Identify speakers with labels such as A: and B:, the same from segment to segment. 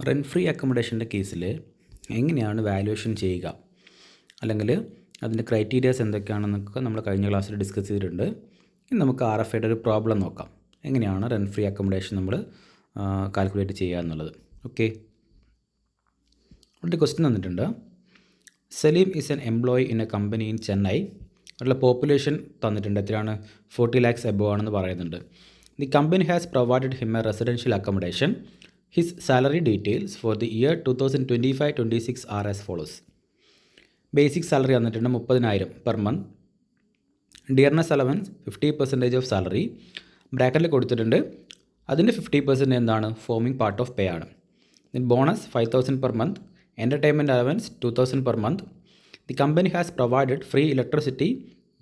A: Rent free അക്കോമഡേഷൻ്റെ കേസിൽ എങ്ങനെയാണ് valuation ചെയ്യുക, അല്ലെങ്കിൽ അതിൻ്റെ ക്രൈറ്റീരിയാസ് എന്തൊക്കെയാണെന്നൊക്കെ നമ്മൾ കഴിഞ്ഞ ക്ലാസ്സിൽ ഡിസ്കസ് ചെയ്തിട്ടുണ്ട്. ഇനി നമുക്ക് RFIയുടെ ഒരു പ്രോബ്ലം നോക്കാം. എങ്ങനെയാണ് റെൻറ്റ് ഫ്രീ അക്കോമഡേഷൻ നമ്മൾ കാൽക്കുലേറ്റ് ചെയ്യുക എന്നുള്ളത്. ഓക്കെ, ഒരു ക്വസ്റ്റ്യൻ തന്നിട്ടുണ്ട്. Salim is an employee in a company in Chennai. അവരുടെ പോപ്പുലേഷൻ തന്നിട്ടുണ്ട്, എത്രയാണ്? 40 lakhs എബോ ആണെന്ന് പറയുന്നുണ്ട്. The company has provided him a residential accommodation. His salary details for the year 2025-26 are as follows. Basic salary തന്നിട്ടുണ്ട് 30,000 per month. Dearness allowance 50% of salary ബ്രാക്കറ്റിൽ കൊടുത്തിട്ടുണ്ട്. അതിൻ്റെ 50% എന്താണ്? ഫോമിംഗ് പാർട്ട് ഓഫ് പേ ആണ്. Then bonus 5,000 per month. Entertainment allowance 2,000 per month. The company has provided free electricity,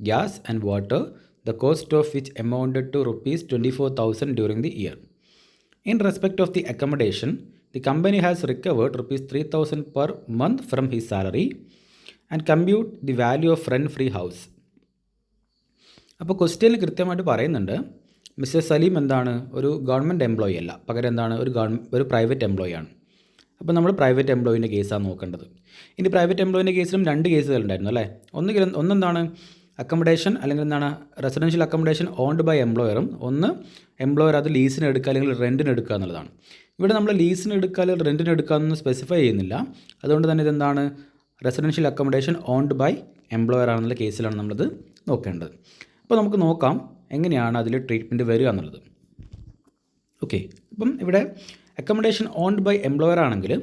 A: gas and water, the cost of which amounted to rupees 24,000 during the year. In respect of the accommodation, the company has recovered rupees 3,000 per month from his salary and compute the value of rent-free house. അപ്പോൾ ക്വസ്റ്റ്യനിൽ കൃത്യമായിട്ട് പറയുന്നുണ്ട്, mister Saleem എന്താണ്? ഒരു government employee അല്ല, പകരം എന്താണ്? ഒരു പ്രൈവറ്റ് എംപ്ലോയി ആണ്. അപ്പോൾ നമ്മൾ പ്രൈവറ്റ് എംപ്ലോയിൻ്റെ കേസാണ് നോക്കേണ്ടത്. ഇനി പ്രൈവറ്റ് എംപ്ലോയിൻ്റെ കേസിലും 2 കേസുകൾ ഉണ്ടായിരുന്നു അല്ലേ? ഒന്നെന്താണ്? അക്കോമഡേഷൻ അല്ലെങ്കിൽ എന്താണ്? റെസിഡൻഷ്യൽ അക്കോമഡേഷൻ ഓൺഡ് ബൈ എംപ്ലോയറും, ഒന്ന് എംപ്ലോയർ അത് ലീസിന് എടുക്കുക അല്ലെങ്കിൽ റെൻറ്റിന് എടുക്കുക എന്നുള്ളതാണ്. ഇവിടെ നമ്മൾ ലീസിന് എടുക്കുക അല്ലെങ്കിൽ റെൻറ്റിന് എടുക്കുക എന്നൊന്നും സ്പെസിഫൈ ചെയ്യുന്നില്ല. അതുകൊണ്ട് തന്നെ ഇതെന്താണ്? Residential accommodation owned by employer ആണെന്നുള്ള കേസിലാണ് നമ്മളത് നോക്കേണ്ടത്. അപ്പോൾ നമുക്ക് നോക്കാം എങ്ങനെയാണ് അതിൽ ട്രീറ്റ്മെൻറ്റ് വരിക എന്നുള്ളത്. ഓക്കെ, അപ്പം ഇവിടെ അക്കോമഡേഷൻ ഓൺഡ് ബൈ എംപ്ലോയർ ആണെങ്കിൽ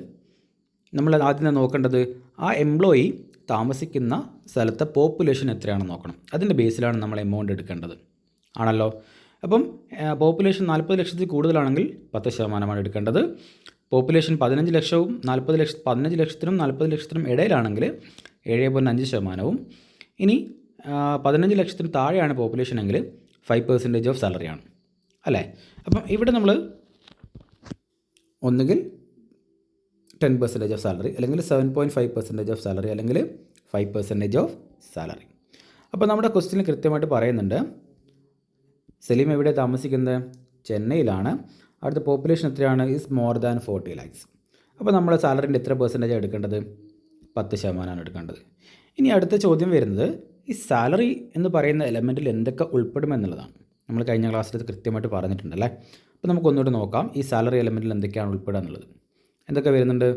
A: നമ്മൾ ആദ്യം നോക്കേണ്ടത് ആ എംപ്ലോയി താമസിക്കുന്ന സ്ഥലത്തെ പോപ്പുലേഷൻ എത്രയാണെന്ന് നോക്കണം. അതിൻ്റെ ബേസിലാണ് നമ്മൾ എമൗണ്ട് എടുക്കേണ്ടത്, ആണല്ലോ. അപ്പം പോപ്പുലേഷൻ 40 ലക്ഷത്തിൽ കൂടുതലാണെങ്കിൽ 10% എടുക്കേണ്ടത്. പോപ്പുലേഷൻ 15 ലക്ഷവും 15 ലക്ഷത്തിനും 40 ലക്ഷത്തിനും ഇടയിലാണെങ്കിൽ 7.5%. ഇനി 15 ലക്ഷത്തിന് താഴെയാണ് പോപ്പുലേഷൻ എങ്കിൽ 5% ഓഫ് സാലറിയാണ് അല്ലേ. അപ്പം ഇവിടെ നമ്മൾ ഒന്നുകിൽ 10% ഓഫ് സാലറി, അല്ലെങ്കിൽ 7.5% ഓഫ് സാലറി, അല്ലെങ്കിൽ 5% ഓഫ് സാലറി. അപ്പോൾ നമ്മുടെ ക്വസ്റ്റ്യനിൽ കൃത്യമായിട്ട് പറയുന്നുണ്ട്, സലീം എവിടെ താമസിക്കുന്നത്? ചെന്നൈയിലാണ്. അവിടുത്തെ പോപ്പുലേഷൻ എത്രയാണ്? Is more than 40 lakhs. അപ്പോൾ നമ്മൾ സാലറിൻ്റെ എത്ര പെർസെൻറ്റേജ് എടുക്കേണ്ടത്? 10% എടുക്കേണ്ടത്. ഇനി അടുത്ത ചോദ്യം വരുന്നത്, ഈ സാലറി എന്ന് പറയുന്ന എലമെൻറ്റിൽ എന്തൊക്കെ ഉൾപ്പെടുമെന്നുള്ളതാണ്. നമ്മൾ കഴിഞ്ഞ ക്ലാസ്സിൽ കൃത്യമായിട്ട് പറഞ്ഞിട്ടുണ്ടല്ലേ. അപ്പോൾ നമുക്ക് ഒന്നുകൂടി നോക്കാം, ഈ സാലറി എലമെൻറ്റിൽ എന്തൊക്കെയാണ് ഉൾപ്പെടുക എന്നുള്ളത്. എന്തൊക്കെ വരുന്നുണ്ട്?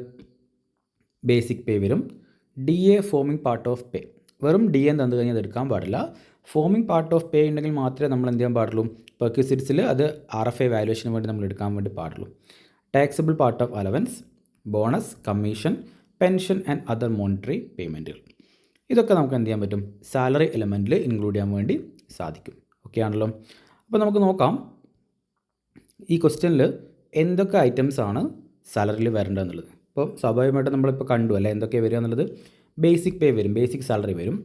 A: ബേസിക് പേ വരും. DA foaming part of pay. വെറും DA തന്നു കഴിഞ്ഞാൽ അത് എടുക്കാൻ പാടില്ല. ഫോമിംഗ് പാർട്ട് ഓഫ് പേ ഉണ്ടെങ്കിൽ മാത്രമേ നമ്മൾ എന്ത് ചെയ്യാൻ പാടുള്ളൂ? പെർക്വിസിറ്റ്സിൽ അത് RFI വാല്യുവേഷന് വേണ്ടി നമ്മൾ എടുക്കാൻ വേണ്ടി പാടുള്ളൂ. Taxable part of allowance, bonus, commission, pension and other monetary പേയ്മെൻറ്റുകൾ. ഇതൊക്കെ നമുക്ക് എന്ത് ചെയ്യാൻ പറ്റും? സാലറി എലമെൻറ്റിൽ ഇൻക്ലൂഡ് ചെയ്യാൻ വേണ്ടി സാധിക്കും. ഓക്കെ ആണല്ലോ. അപ്പോൾ നമുക്ക് നോക്കാം ഈ ക്വസ്റ്റ്യനിൽ എന്തൊക്കെ ഐറ്റംസ് ആണ് സാലറിയിൽ വരേണ്ടതെന്നുള്ളത്. ഇപ്പോൾ സ്വാഭാവികമായിട്ടും നമ്മളിപ്പോൾ കണ്ടു അല്ലേ എന്തൊക്കെയാണ് വരിക എന്നുള്ളത്. ബേസിക് പേ വരും, ബേസിക് സാലറി വരും.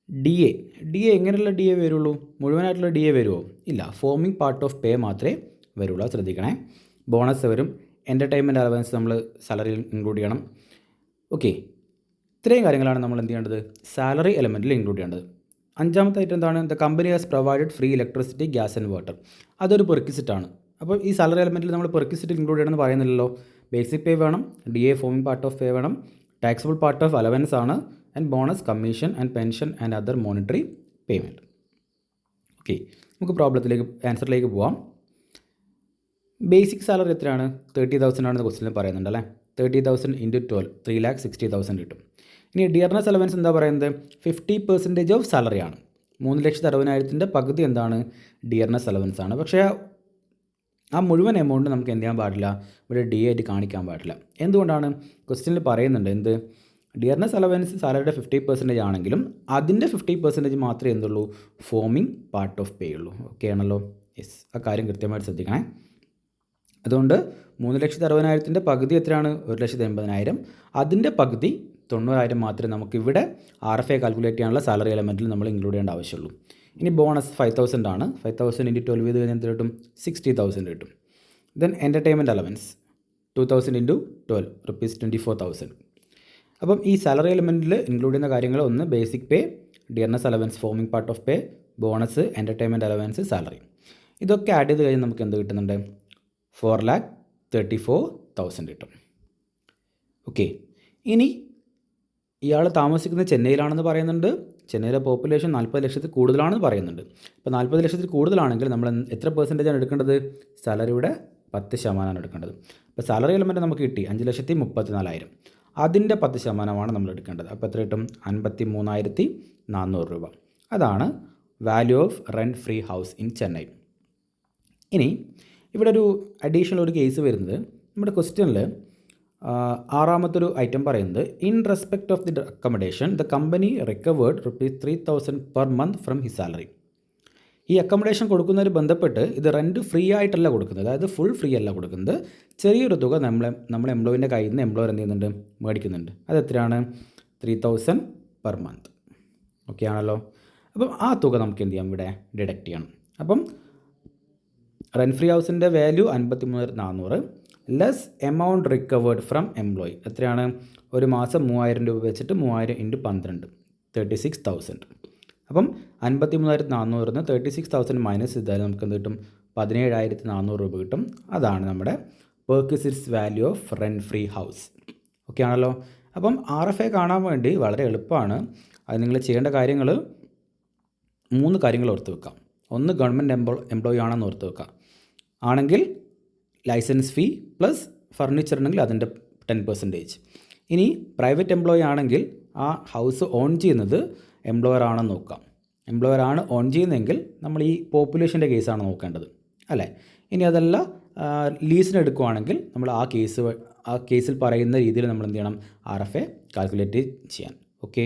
A: DA എങ്ങനെയുള്ള DA വരുള്ളൂ? മുഴുവനായിട്ടുള്ള DA വരുമോ? ഇല്ല, ഫോമിംഗ് പാർട്ട് ഓഫ് പേ മാത്രമേ വരുള്ളൂ, ശ്രദ്ധിക്കണേ. ബോണസ് വരും. എൻ്റർടൈൻമെൻറ്റ് അലവൻസ് നമ്മൾ സാലറിയിൽ ഇൻക്ലൂഡ് ചെയ്യണം. ഓക്കെ, ഇത്രയും കാര്യങ്ങളാണ് നമ്മൾ എന്ത് ചെയ്യേണ്ടത്? സാലറി എലമെൻറ്റിൽ ഇൻക്ലൂഡ് ചെയ്യേണ്ടത്. 5ാമത്തെ ഐറ്റം എന്താണ്? The company has provided free electricity, gas and water. അതൊരു പെർക്വിസിറ്റാണ്. അപ്പോൾ ഈ സാലറി എലമെൻറ്റിൽ നമ്മൾ പെർക്വിസിറ്റ് ഇൻക്ലൂഡ് ചെയ്യണമെന്ന് പറയുന്നില്ലല്ലോ. ബേസിക് പേ വേണം, DA foaming part of pay വേണം, ടാക്സബിൾ പാർട്ട് ഓഫ് അലവൻസ് ആണ്, and bonus, commission and pension and other monetary payment. Okay, നമുക്ക് ആൻസറിലേക്ക് പോവാം. ബേസിക് സാലറി എത്രയാണ്? 30,000 ആണെന്ന് ക്വസ്റ്റ്യനിൽ പറയുന്നുണ്ട് അല്ലേ. 30,000 × 12 3,60,000 കിട്ടും. ഇനി ഡിയർനെസ് അലവൻസ് എന്താ പറയുന്നത്? 50% ഓഫ് സാലറിയാണ്. 3,60,000 പകുതി എന്താണ്? ഡിയർനെസ് അലവൻസ് ആണ്. പക്ഷേ ആ മുഴുവൻ എമൗണ്ട് നമുക്ക് എന്ത് ചെയ്യാൻ പാടില്ല? ഇവിടെ DA ആയിട്ട് കാണിക്കാൻ പാടില്ല. എന്തുകൊണ്ടാണ്? ക്വസ്റ്റ്യനിൽ പറയുന്നുണ്ട് എന്ത്? ഡിയർനെസ് അലവൻസ് സാലറിയുടെ 50% ആണെങ്കിലും അതിൻ്റെ 50% മാത്രമേ എന്തുള്ളൂ? ഫോമിംഗ് പാർട്ട് ഓഫ് പേ ഉള്ളൂ. ഓക്കെ ആണല്ലോ. യെസ്, ആ കാര്യം കൃത്യമായിട്ട് ശ്രദ്ധിക്കണേ. അതുകൊണ്ട് 3,60,000 പകുതി എത്രയാണ്? 1,80,000. അതിൻ്റെ പകുതി 90,000 മാത്രമേ നമുക്കിവിടെ RFI കാൽക്കുലേറ്റ് ചെയ്യാനുള്ള സാലറി എലമെൻറ്റിൽ നമ്മൾ ഇൻക്ലൂഡ് ചെയ്യേണ്ട ആവശ്യമുള്ളൂ. ഇനി ബോണസ് 5,000 ആണ്. 5,000 × 12 ചെയ്ത് കഴിഞ്ഞാൽ കിട്ടും? 60,000 കിട്ടും. Then entertainment allowance 2,000 × 12 rupees 24,000. അപ്പം ഈ സാലറി എലമെൻറ്റിൽ ഇൻക്ലൂഡ് ചെയ്യുന്ന കാര്യങ്ങൾ ഒന്ന് basic pay, dearness allowance foaming part of pay, bonus, entertainment allowance, salary. ഇതൊക്കെ ആഡ് ചെയ്ത് കഴിഞ്ഞാൽ നമുക്ക് എന്ത് കിട്ടുന്നുണ്ട്? 4,34,000 കിട്ടും. ഓക്കെ. ഇനി ഇയാൾ താമസിക്കുന്നത് ചെന്നൈയിലാണെന്ന് പറയുന്നുണ്ട്. ചെന്നൈയിലെ പോപ്പുലേഷൻ 40 ലക്ഷത്തിൽ കൂടുതലാണെന്ന് പറയുന്നുണ്ട്. ഇപ്പോൾ 40 ലക്ഷത്തിൽ കൂടുതലാണെങ്കിൽ നമ്മൾ എത്ര പെർസെൻറ്റേജാണ് എടുക്കേണ്ടത്? സാലറിയുടെ 10% എടുക്കേണ്ടത്. ഇപ്പോൾ സാലറി എലമെൻറ്റ് നമുക്ക് കിട്ടി 5,34,000. അതിൻ്റെ 10% നമ്മൾ എടുക്കേണ്ടത്. അപ്പോൾ എത്ര കിട്ടും? 53,400 രൂപ. അതാണ് value of rent free house in Chennai. ഇനി ഇവിടെ ഒരു അഡീഷണൽ ഒരു കേസ് വരുന്നത്, നമ്മുടെ ക്വസ്റ്റ്യനിൽ ആറാമത്തൊരു ഐറ്റം പറയുന്നത്, in respect of the accommodation the company recovered ₹3,000 per month from his salary. ഈ അക്കമഡേഷൻ കൊടുക്കുന്നതിന് ബന്ധപ്പെട്ട് ഇത് റെൻറ്റ് ഫ്രീ ആയിട്ടല്ല കൊടുക്കുന്നത്, അതായത് ഫുൾ ഫ്രീ അല്ല കൊടുക്കുന്നത്. ചെറിയൊരു തുക നമ്മൾ എംപ്ലോയിൻ്റെ കയ്യിൽ നിന്ന് എംപ്ലോയർ എന്ത് ചെയ്യുന്നുണ്ട്? മേടിക്കുന്നുണ്ട്. അത് എത്രയാണ്? 3,000 പെർ മന്ത്. ഓക്കെ ആണല്ലോ. അപ്പം ആ തുക നമുക്ക് എന്ത് ചെയ്യാം? ഇവിടെ ഡിഡക്റ്റ് ചെയ്യണം. അപ്പം റെൻറ്റ് ഫ്രീ ഹൗസിൻ്റെ value 53,400 less amount recovered from employee. എത്രയാണ്? ഒരു മാസം 3,000 രൂപ വെച്ചിട്ട് 3,000 × 12 36,000. അപ്പം 53,400 36,000 മൈനസ് ചെയ്താൽ നമുക്ക് എന്ത് കിട്ടും? 17,400 രൂപ കിട്ടും. അതാണ് നമ്മുടെ perquisites value of rent free house. Okay ആണല്ലോ. അപ്പം RFA കാണാൻ വേണ്ടി വളരെ എളുപ്പമാണ്. അത് നിങ്ങൾ ചെയ്യേണ്ട കാര്യങ്ങൾ 3 കാര്യങ്ങൾ ഓർത്ത് വെക്കാം. ഒന്ന്, ഗവൺമെൻറ് എംപ്ലോയി ആണെന്ന് ഓർത്ത് വെക്കാം. ആണെങ്കിൽ ലൈസൻസ് ഫീ പ്ലസ് ഫർണിച്ചർ ഉണ്ടെങ്കിൽ അതിൻ്റെ 10%. ഇനി പ്രൈവറ്റ് എംപ്ലോയി ആണെങ്കിൽ ആ ഹൗസ് ഓൺ ചെയ്യുന്നത് എംപ്ലോയർ ആണെന്ന് നോക്കാം. എംപ്ലോയർ ആണ് ഓൺ ചെയ്യുന്നതെങ്കിൽ നമ്മൾ ഈ പോപ്പുലേഷൻ്റെ കേസാണ് നോക്കേണ്ടത്, അല്ലേ? ഇനി അതല്ല ലീസിന് എടുക്കുകയാണെങ്കിൽ നമ്മൾ ആ കേസിൽ പറയുന്ന രീതിയിൽ നമ്മൾ എന്ത് ചെയ്യണം? RFA കാൽക്കുലേറ്റ് ചെയ്യാൻ. ഓക്കെ.